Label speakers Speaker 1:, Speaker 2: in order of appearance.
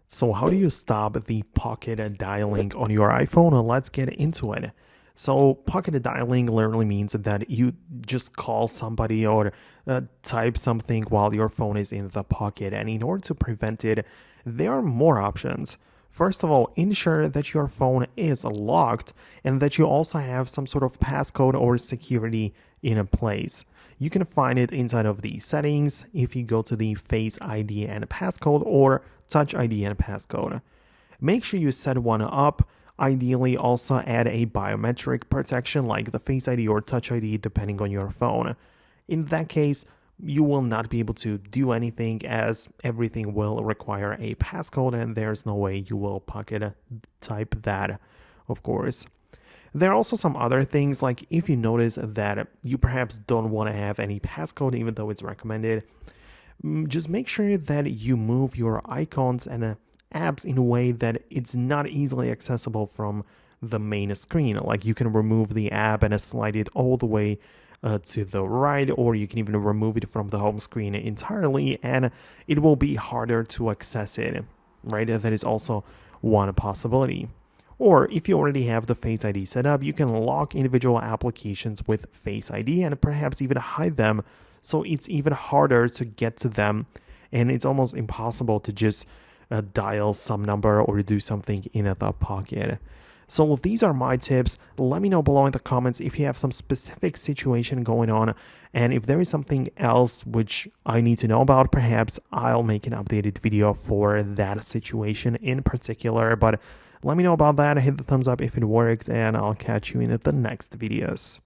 Speaker 1: So how do you stop the pocket dialing on your iPhone? Let's get into it. So pocket dialing literally means that you just call somebody or type something while your phone is in the pocket. And in order to prevent it, there are more options. First of all, ensure that your phone is locked and that you also have some sort of passcode or security in place. You can find it inside of the settings if you go to the Face ID and passcode or Touch ID and passcode. Make sure you set one up. Ideally, also add a biometric protection like the Face ID or Touch ID depending on your phone. In that case, you will not be able to do anything as everything will require a passcode and there's no way you will pocket type that, of course. There are also some other things like if you notice that you perhaps don't want to have any passcode even though it's recommended, just make sure that you move your icons and apps in a way that it's not easily accessible from the main screen. Like you can remove the app and slide it all the way to the right, or you can even remove it from the home screen entirely and it will be harder to access it, right? That is also one possibility. Or if you already have the Face ID set up, you can lock individual applications with Face ID and perhaps even hide them so it's even harder to get to them and it's almost impossible to just dial some number or do something in the pocket. So these are my tips. Let me know below in the comments if you have some specific situation going on and if there is something else which I need to know about. Perhaps I'll make an updated video for that situation in particular, but let me know about that. Hit the thumbs up if it works and I'll catch you in the next videos.